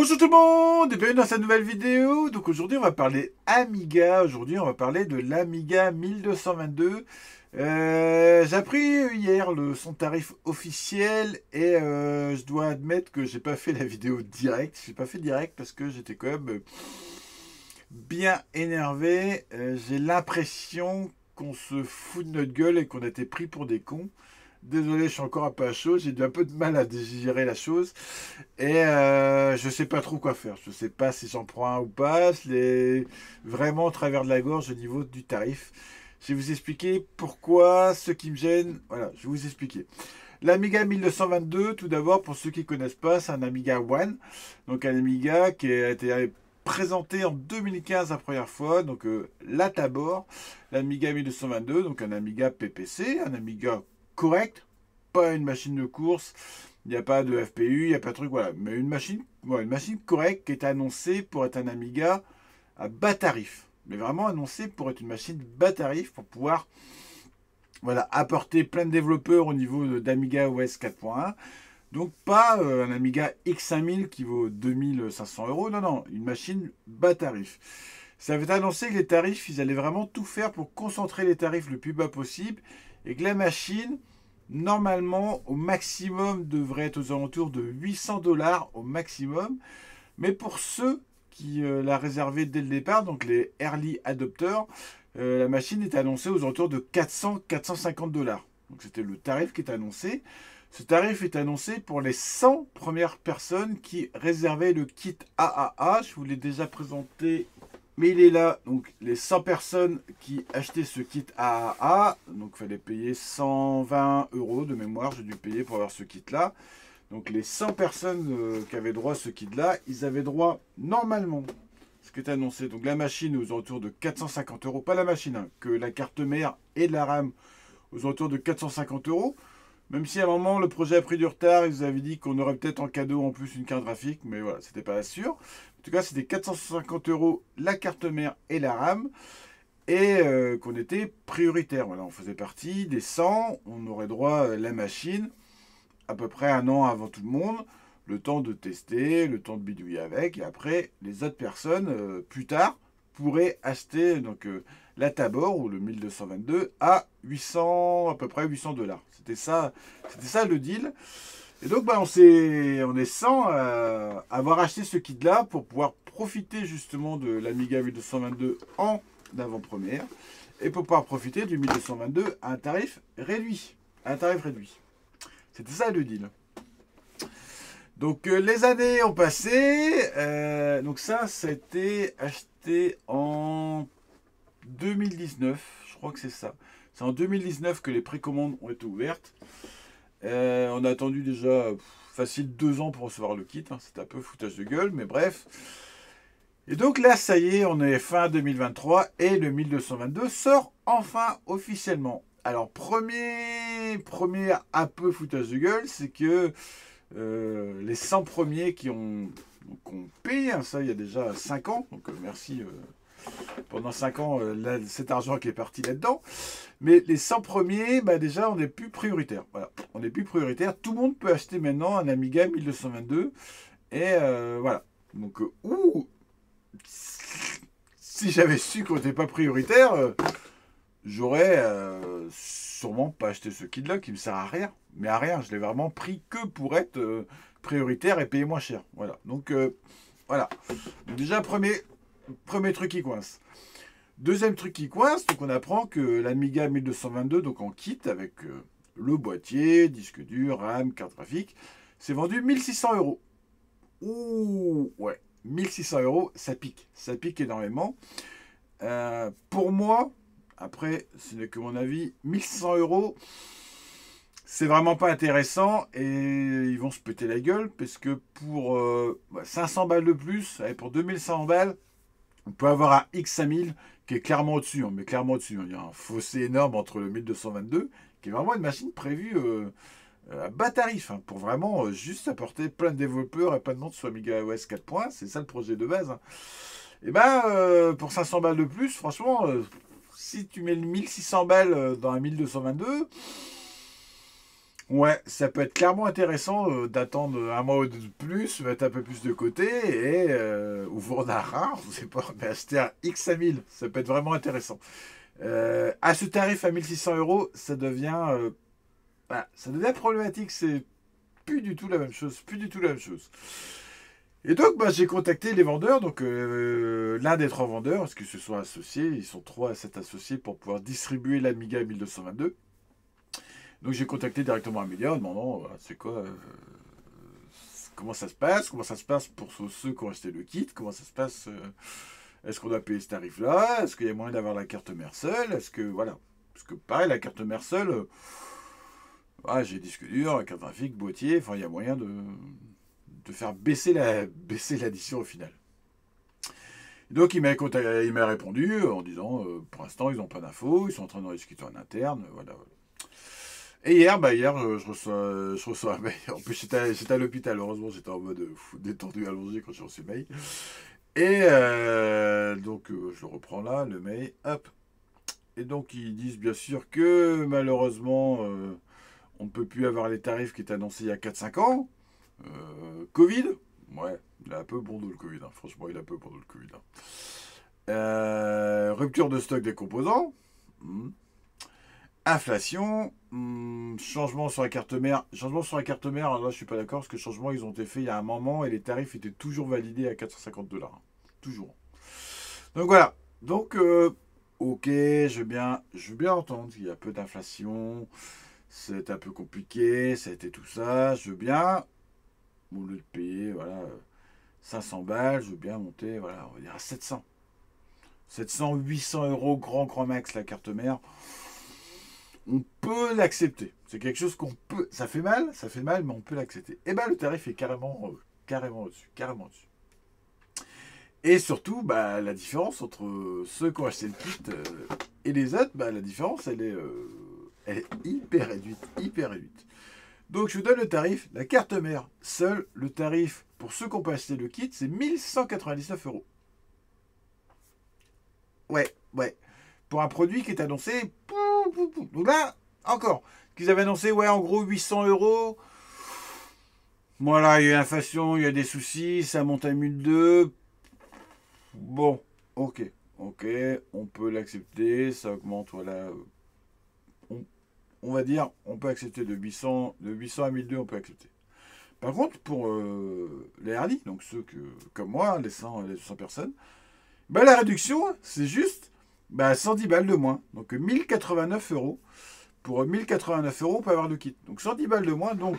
Bonjour tout le monde et bienvenue dans cette nouvelle vidéo. Donc aujourd'hui on va parler Amiga. Aujourd'hui on va parler de l'Amiga 1222. J'ai appris hier son tarif officiel et je dois admettre que j'ai pas fait la vidéo direct. J'ai pas fait direct parce que j'étais quand même bien énervé. J'ai l'impression qu'on se fout de notre gueule et qu'on a été pris pour des cons. Désolé, je suis encore un peu à chaud. J'ai eu un peu de mal à digérer la chose. Et je sais pas trop quoi faire. Je sais pas si j'en prends un ou pas. Je l'ai vraiment au travers de la gorge au niveau du tarif. Je vais vous expliquer pourquoi, ce qui me gêne. Voilà, je vais vous expliquer. L'Amiga 1222, tout d'abord, pour ceux qui ne connaissent pas, c'est un Amiga One. Donc un Amiga qui a été présenté en 2015 la première fois. Donc la Tabor, l'Amiga 1222, donc un Amiga PPC, un Amiga correct, pas une machine de course. Il n'y a pas de FPU, il n'y a pas de truc, voilà. Mais une machine correcte qui est annoncée pour être un Amiga à bas tarif. Mais vraiment annoncée pour être une machine bas tarif pour pouvoir voilà, apporter plein de développeurs au niveau d'Amiga OS 4.1. Donc pas un Amiga X5000 qui vaut 2500 euros. Non, non, une machine bas tarif. Ça avait annoncé que les tarifs, ils allaient vraiment tout faire pour concentrer les tarifs le plus bas possible. Et que la machine, normalement, au maximum, devrait être aux alentours de 800 dollars au maximum. Mais pour ceux qui l'a réservé dès le départ, donc les early adopters, la machine est annoncée aux alentours de 400-450 dollars. Donc c'était le tarif qui est annoncé. Ce tarif est annoncé pour les 100 premières personnes qui réservaient le kit AAA. Je vous l'ai déjà présenté, mais il est là. Donc les 100 personnes qui achetaient ce kit AAA, donc il fallait payer 120 euros de mémoire, j'ai dû payer pour avoir ce kit-là. Donc les 100 personnes qui avaient droit à ce kit-là, ils avaient droit normalement, ce qui est annoncé, donc la machine aux alentours de 450 euros, pas la machine, hein, que la carte mère et la RAM aux alentours de 450 euros. Même si à un moment le projet a pris du retard, ils avaient dit qu'on aurait peut-être en cadeau en plus une carte graphique, mais voilà, c'était pas sûr. En tout cas, c'était 450 euros la carte mère et la RAM, et qu'on était prioritaire. Voilà, on faisait partie des 100, on aurait droit à la machine à peu près un an avant tout le monde, le temps de tester, le temps de bidouiller avec, et après, les autres personnes, plus tard, pourraient acheter donc, la Tabor ou le 1222 à 800, à peu près 800 dollars. C'était ça le deal. Et donc, bah, on est 100 à avoir acheté ce kit-là pour pouvoir profiter justement de l'Amiga 1222 en avant-première et pour pouvoir profiter du 1222 à un tarif réduit. C'était ça le deal. Donc les années ont passé. Donc ça a été acheté en 2019. Je crois que c'est ça. C'est en 2019 que les précommandes ont été ouvertes. On a attendu déjà facile 2 ans pour recevoir le kit. Hein. C'était un peu foutage de gueule, mais bref. Et donc là, ça y est, on est fin 2023 et le 1222 sort enfin officiellement. Alors, premier un peu foutage de gueule, c'est que les 100 premiers qui ont payé, hein, ça il y a déjà 5 ans, donc merci pendant 5 ans, cet argent qui est parti là-dedans. Mais les 100 premiers, bah, déjà on n'est plus prioritaire. Voilà, on n'est plus prioritaire. Tout le monde peut acheter maintenant un Amiga 1222. Et voilà. Donc, si j'avais su qu'on n'était pas prioritaire, j'aurais sûrement pas acheté ce kit-là qui me sert à rien. Mais à rien, je l'ai vraiment pris que pour être prioritaire et payer moins cher. Voilà. Donc, voilà. Donc, déjà, premier truc qui coince. Deuxième truc qui coince, donc on apprend que l'Amiga 1222, donc en kit avec le boîtier, disque dur, RAM, carte graphique, c'est vendu 1600 euros. Ouh, ouais. 1600 euros, ça pique énormément. Pour moi, après, ce n'est que mon avis, 1600 euros, c'est vraiment pas intéressant et ils vont se péter la gueule parce que pour 500 balles de plus, et pour 2100 balles, on peut avoir un X5000 qui est clairement au-dessus, hein, mais clairement au-dessus. Hein. Il y a un fossé énorme entre le 1222, qui est vraiment une machine prévue à bas tarif, hein, pour vraiment juste apporter plein de développeurs et plein de monde sur Amiga OS 4.1. C'est ça le projet de base. Hein. Et ben, pour 500 balles de plus, franchement, si tu mets le 1600 balles dans un 1222, Ouais, ça peut être clairement intéressant d'attendre un mois ou deux de plus, mettre un peu plus de côté et ou vendre un rare, je sais pas, mais acheter un X à 1000, ça peut être vraiment intéressant. À ce tarif à 1 600 euros, ça devient problématique, c'est plus du tout la même chose, plus du tout la même chose. Et donc, bah, j'ai contacté les vendeurs, donc l'un des trois vendeurs, parce que ce sont associés, ils sont trois à s'être associés pour pouvoir distribuer l'Amiga 1222. Donc j'ai contacté directement Amiga en demandant, voilà, c'est quoi, comment ça se passe pour ceux qui ont acheté le kit, comment ça se passe, est-ce qu'on doit payer ce tarif-là, est-ce qu'il y a moyen d'avoir la carte mère seule, est-ce que, voilà, parce que pareil, la carte mère seule, j'ai disque dur, la carte graphique, boîtier, enfin il y a moyen de faire baisser l'addition au final. Donc il m'a répondu en disant pour l'instant ils n'ont pas d'infos, ils sont en train de discuter en interne, voilà. Et hier, je reçois un mail. En plus, j'étais à l'hôpital. Heureusement, j'étais en mode détendu, allongé quand j'ai reçu le mail. Et donc, je le reprends là, le mail. Hop. Et donc, ils disent bien sûr que malheureusement, on ne peut plus avoir les tarifs qui étaient annoncés il y a 4 5 ans. Covid. Ouais, il a un peu bon dos le Covid. Hein. Franchement, il a un peu bon dos le Covid. Hein. Rupture de stock des composants. Inflation, changement sur la carte mère. Changement sur la carte mère, alors là je suis pas d'accord parce que changement ils ont été faits il y a un moment et les tarifs étaient toujours validés à 450 $. Toujours. Donc voilà. Donc ok, je veux bien entendre qu'il y a peu d'inflation, c'est un peu compliqué, ça a été tout ça, je veux bien, au lieu de payer, voilà, 500 balles, je veux bien monter, voilà, on va dire à 700. 700, 800 euros, grand max la carte mère. On peut l'accepter. C'est quelque chose qu'on peut. Ça fait mal, mais on peut l'accepter. Et ben le tarif est carrément au-dessus, carrément au-dessus. Et surtout, bah, la différence entre ceux qui ont acheté le kit et les autres, bah, la différence, elle est hyper réduite, hyper réduite. Donc je vous donne le tarif. La carte mère, seul le tarif pour ceux qui n'ont pas acheté le kit, c'est 1199 euros. Ouais. Pour un produit qui est annoncé. Donc là, encore. Qu'ils avaient annoncé, ouais, en gros, 800 euros. Voilà, il y a l'inflation, il y a des soucis, ça monte à 1002. Bon, ok, on peut l'accepter, ça augmente, voilà. On, on va dire, on peut accepter de 800 à 1002, on peut accepter. Par contre, pour les Hardy, donc ceux comme moi, les 100 personnes, bah, la réduction, c'est juste 110 balles de moins. Donc 1089 euros. Pour 1089 euros, on peut avoir le kit. Donc 110 balles de moins. Donc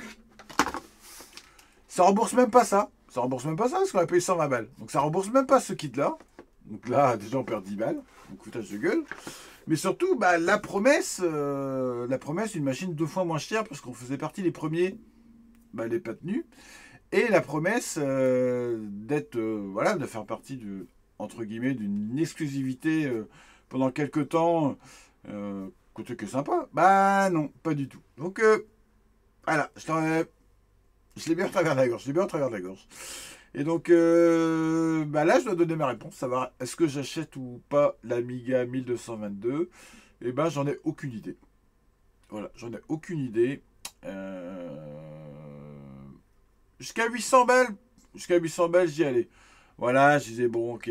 ça rembourse même pas ça. Ça rembourse même pas ça parce qu'on a payé 120 balles. Donc ça rembourse même pas ce kit-là. Donc là, déjà, on perd 10 balles. Donc foutage de gueule. Mais surtout, la promesse d'une machine 2 fois moins chère parce qu'on faisait partie des premiers, les pas tenus. Et la promesse d'être, voilà, de faire partie entre guillemets, d'une exclusivité pendant quelques temps, côté que sympa. Bah non, pas du tout. Donc voilà, je l'ai bien au travers de la gorge. Je l'ai bien au travers de la gorge. Et donc là, je dois donner ma réponse. Savoir est-ce que j'achète ou pas l'Amiga 1222. Eh ben, j'en ai aucune idée. Voilà, j'en ai aucune idée. Jusqu'à 800 balles. Jusqu'à 800 balles, j'y allais. Voilà, je disais, bon, ok,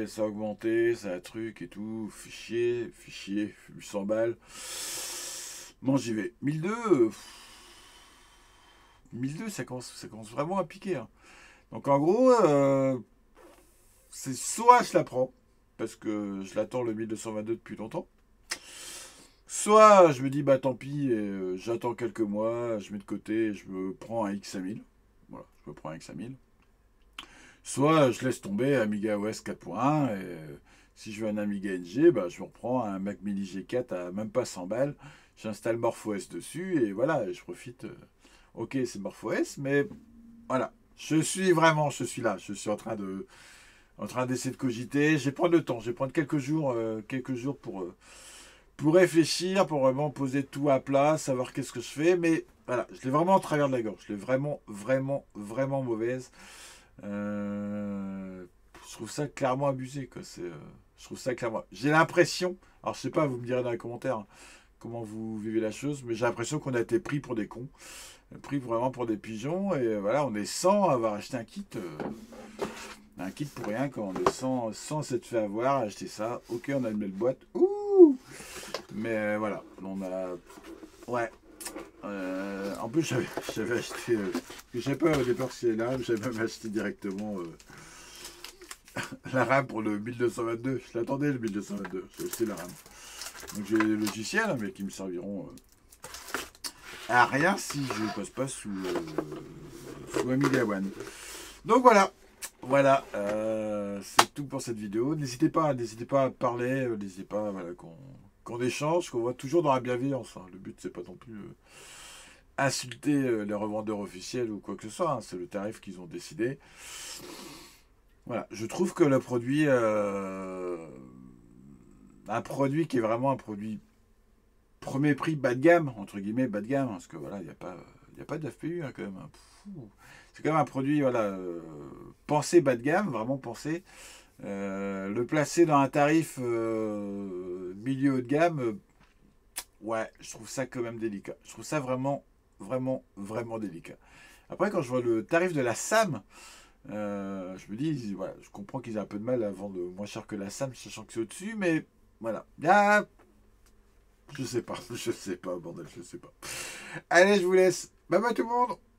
ça a augmenté, ça a truc et tout. Fichier, 800 balles. Bon, j'y vais. 1002, ça commence vraiment à piquer. Hein. Donc en gros, c'est soit je la prends, parce que je l'attends le 1222 depuis longtemps. Soit je me dis, bah tant pis, j'attends quelques mois, je mets de côté, je me prends un X à 1000. Voilà, je me prends un X à 1000. Soit je laisse tomber Amiga OS 4.1 et si je veux un Amiga NG, je me reprends un Mac Mini G4 à même pas 100 balles. J'installe MorphOS dessus et voilà, je profite. Ok, c'est MorphOS, mais voilà. Je suis là. Je suis en train d'essayer de cogiter. Je vais prendre le temps. Je vais prendre quelques jours pour réfléchir, pour vraiment poser tout à plat, savoir qu'est-ce que je fais. Mais voilà, je l'ai vraiment en travers de la gorge. Je l'ai vraiment mauvaise. Je trouve ça clairement abusé. Quoi. Je trouve ça clairement. J'ai l'impression, alors je sais pas, vous me direz dans les commentaires, hein, comment vous vivez la chose, mais j'ai l'impression qu'on a été pris pour des cons, pris vraiment pour des pigeons, et voilà, on est 100 à avoir acheté un kit pour rien, quand on est 100 s'être fait avoir, acheter ça, ok, on a une belle boîte, ouh, mais voilà, on a, ouais, en plus j'avais acheté, je sais pas au départ si c'est là, j'avais même acheté directement la RAM pour le 1222, je l'attendais le 1222, j'ai acheté la RAM. Donc j'ai des logiciels, hein, mais qui me serviront à rien si je ne passe pas sous Amiga One. Donc voilà, voilà, c'est tout pour cette vidéo. N'hésitez pas à parler, n'hésitez pas voilà, qu'on échange, qu'on voit toujours dans la bienveillance. Hein. Le but c'est pas non plus insulter les revendeurs officiels ou quoi que ce soit. Hein. C'est le tarif qu'ils ont décidé. Voilà, je trouve que le produit, un produit qui est vraiment un produit premier prix bas de gamme, entre guillemets bas de gamme, parce que voilà, il y a pas de FPU hein, quand même. Hein. C'est quand même un produit, voilà, pensé bas de gamme, vraiment pensé. Le placer dans un tarif milieu haut de gamme, ouais, je trouve ça quand même délicat. Je trouve ça vraiment, vraiment, vraiment délicat. Après, quand je vois le tarif de la SAM, je me dis, voilà, je comprends qu'ils aient un peu de mal à vendre moins cher que la SAM, sachant que c'est au-dessus, mais voilà. Ah, je sais pas, bordel, je sais pas. Allez, je vous laisse. Bye bye tout le monde.